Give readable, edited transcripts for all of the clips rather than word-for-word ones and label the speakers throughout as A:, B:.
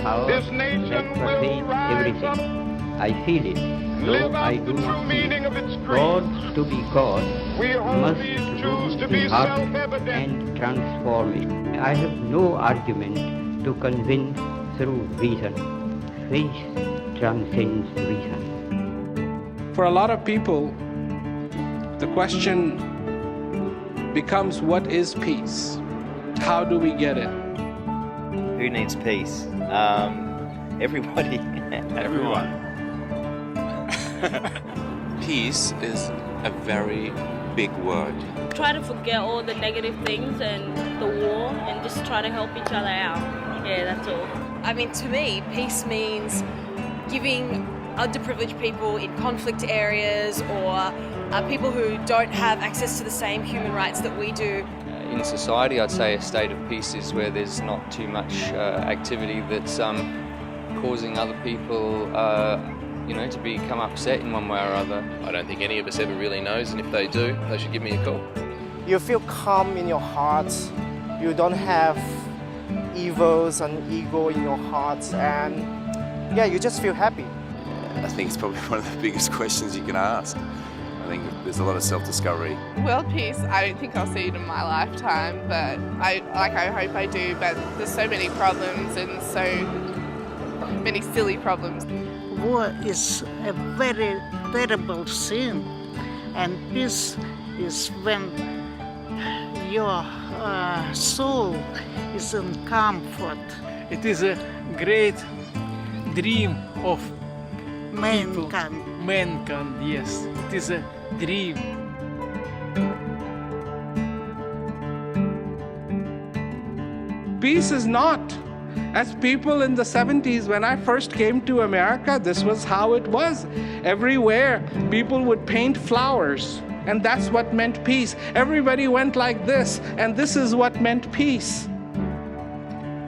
A: power that pervades everything. I feel it, though I do not see it. God, to be God, must rule the heart and transform it. I have no argument to convince through reason. Faith transcends reason.
B: For a lot of people, the question becomes, what is peace? How do we get it?
C: Who needs peace? Everybody.
D: Everyone. Peace is a very big word.
E: Try to forget all the negative things and the war and just try to help each other out. Yeah, that's all.
F: I mean, to me, peace means giving underprivileged people in conflict areas or people who don't have access to the same human rights that we do.
G: In society, I'd say a state of peace is where there's not too much activity that's causing other people to become upset in one way or other.
H: I don't think any of us ever really knows, and if they do, they should give me a call.
I: You feel calm in your heart. You don't have evils and ego in your heart, and you just feel happy.
D: I think it's probably one of the biggest questions you can ask. I think there's a lot of self-discovery.
J: World peace, I don't think I'll see it in my lifetime, but I hope I do. But there's so many problems and so many silly problems.
K: War is a very terrible sin, and peace is when your soul is in comfort.
L: It is a great dream of
K: mankind.
L: Mankind, yes, it is a dream.
B: Peace is not. As people in the 70s, when I first came to America, this was how it was. Everywhere, people would paint flowers, and that's what meant peace. Everybody went like this, and this is what meant peace.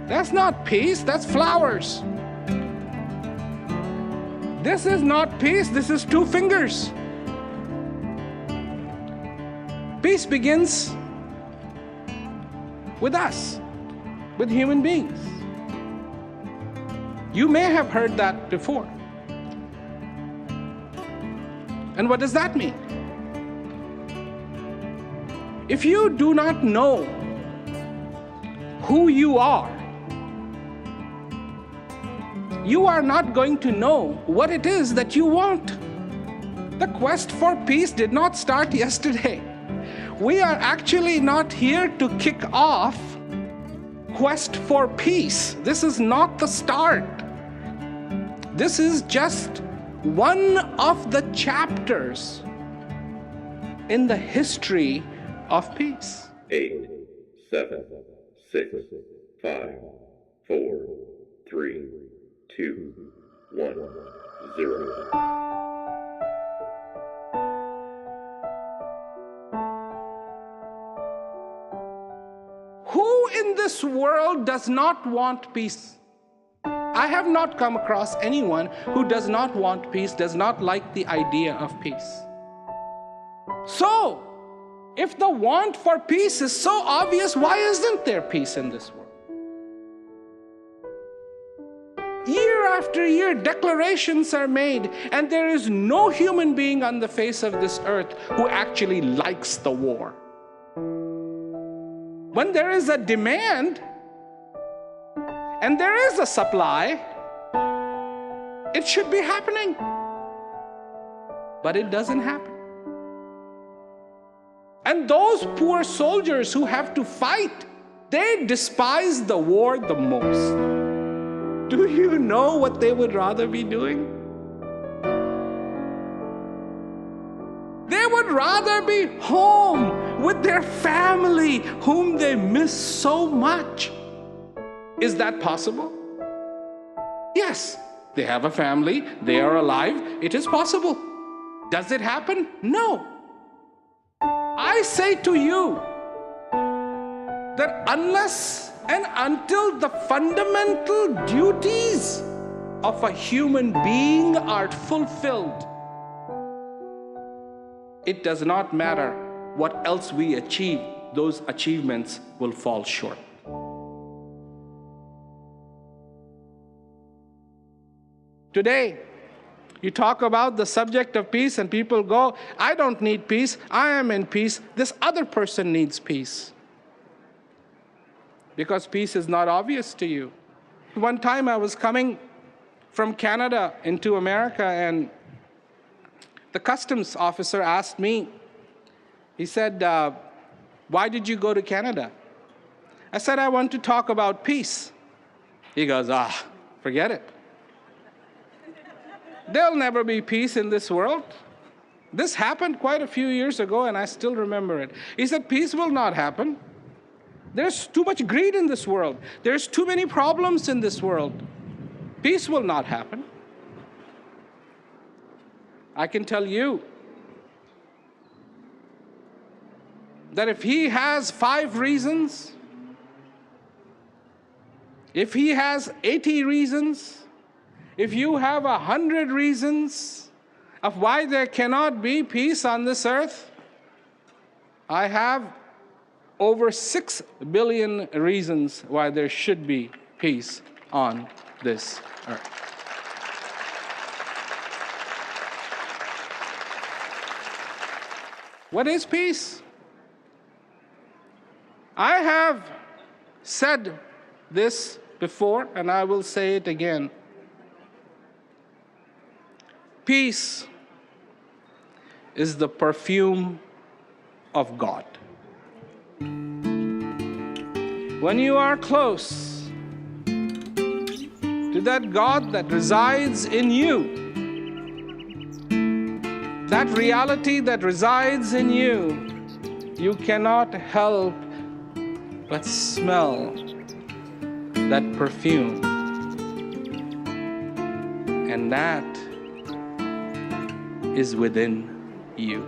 B: That's not peace, that's flowers. This is not peace, this is two fingers. Peace begins with us, with human beings. You may have heard that before. And what does that mean? If you do not know who you are not going to know what it is that you want. The quest for peace did not start yesterday. We are actually not here to kick off quest for peace. This is not the start. This is just one of the chapters in the history of peace.
M: 8, 7, 6, 5, 4, 3, 2, 1, 0.
B: Who in this world does not want peace? I have not come across anyone who does not want peace, does not like the idea of peace. So, if the want for peace is so obvious, why isn't there peace in this world? Year after year, declarations are made, and there is no human being on the face of this earth who actually likes the war. When there is a demand, and there is a supply, it should be happening. But it doesn't happen. And those poor soldiers who have to fight, they despise the war the most. Do you know what they would rather be doing? They would rather be home with their family, whom they miss so much. Is that possible? Yes, they have a family, they are alive, it is possible. Does it happen? No. I say to you that unless and until the fundamental duties of a human being are fulfilled, it does not matter what else we achieve, those achievements will fall short. Today, you talk about the subject of peace and people go, I don't need peace, I am in peace. This other person needs peace. Because peace is not obvious to you. One time I was coming from Canada into America, and the customs officer asked me, he said, why did you go to Canada? I said, I want to talk about peace. He goes, forget it. There'll never be peace in this world. This happened quite a few years ago, and I still remember it. He said, peace will not happen. There's too much greed in this world. There's too many problems in this world. Peace will not happen. I can tell you that if he has 5 reasons, if he has 80 reasons, if you have 100 reasons of why there cannot be peace on this earth, I have over 6 billion reasons why there should be peace on this earth. What is peace? I have said this before, and I will say it again. Peace is the perfume of God. When you are close to that God that resides in you, that reality that resides in you, you cannot help but smell that perfume. And that is within you.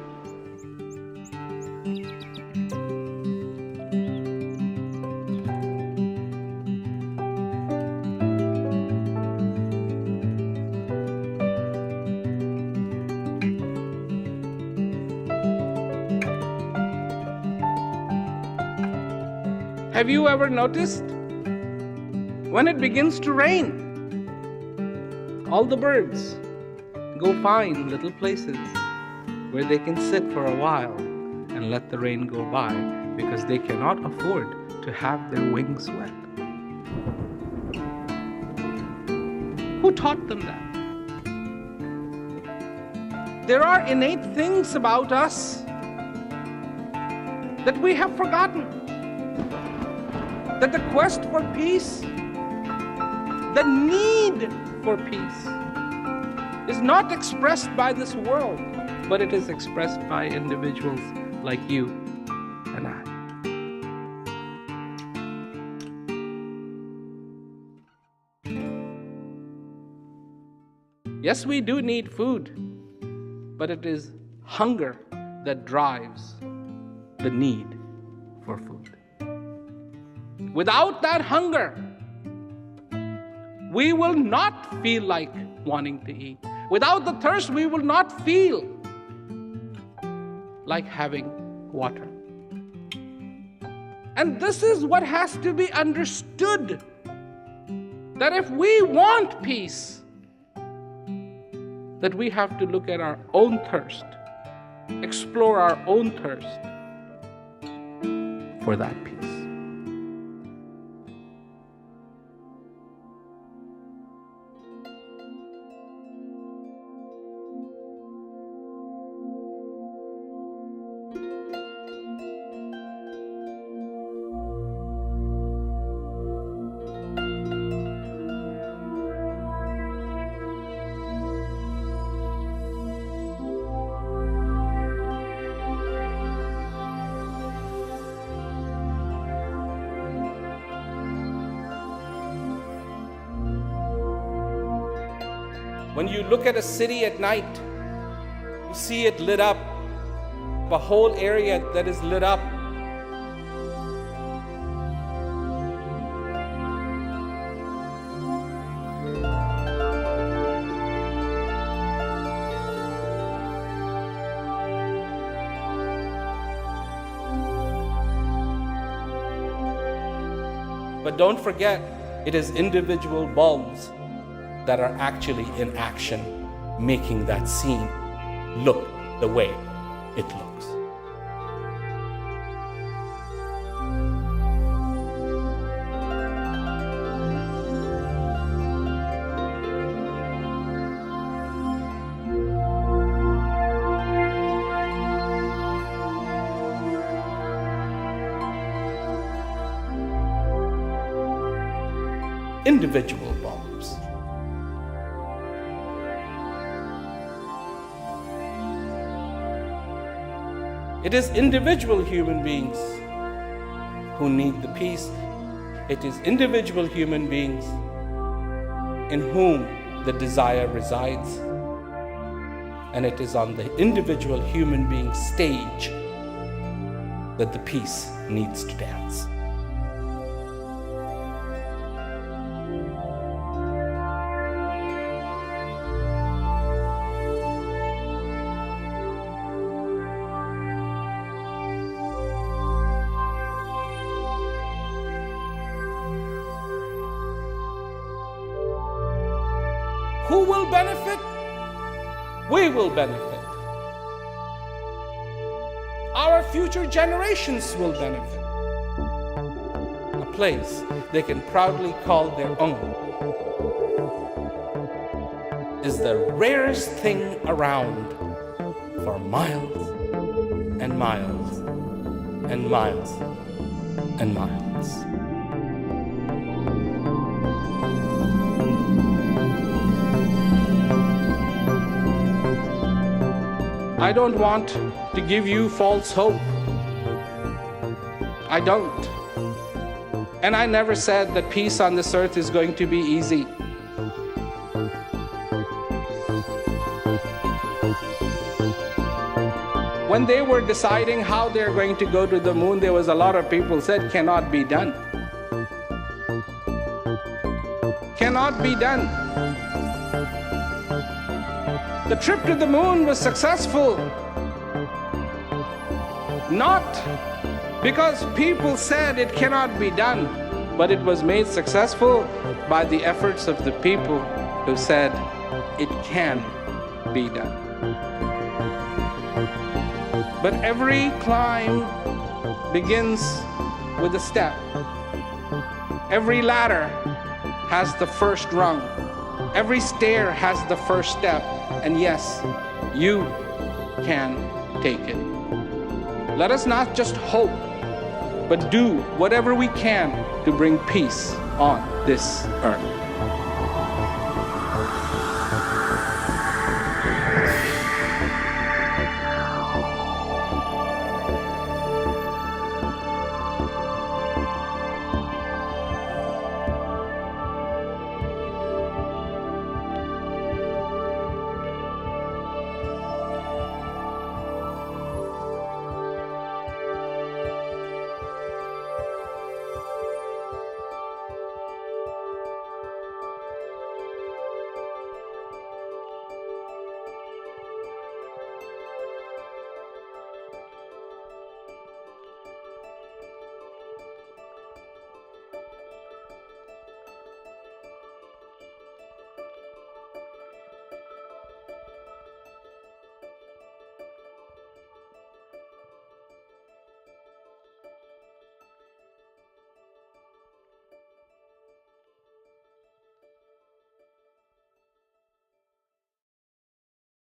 B: Have you ever noticed when it begins to rain, all the birds go find little places where they can sit for a while and let the rain go by because they cannot afford to have their wings wet? Who taught them that? There are innate things about us that we have forgotten. That the quest for peace, the need for peace, is not expressed by this world, but it is expressed by individuals like you and I. Yes, we do need food, but it is hunger that drives the need for food. Without that hunger, we will not feel like wanting to eat. Without the thirst, we will not feel like having water. And this is what has to be understood, that if we want peace, that we have to look at our own thirst, explore our own thirst for that peace. When you look at a city at night, you see it lit up, a whole area that is lit up. But don't forget, it is individual bulbs that are actually in action, making that scene look the way it looks. Individual bombs. It is individual human beings who need the peace. It is individual human beings in whom the desire resides. And it is on the individual human being stage that the peace needs to dance. Who will benefit? We will benefit. Our future generations will benefit. A place they can proudly call their own is the rarest thing around for miles and miles and miles and miles. I don't want to give you false hope. I don't. And I never said that peace on this earth is going to be easy. When they were deciding how they're going to go to the moon, there was a lot of people said cannot be done. Cannot be done. The trip to the moon was successful, not because people said it cannot be done, but it was made successful by the efforts of the people who said it can be done. But every climb begins with a step. Every ladder has the first rung. Every stair has the first step. And yes, you can take it. Let us not just hope, but do whatever we can to bring peace on this earth.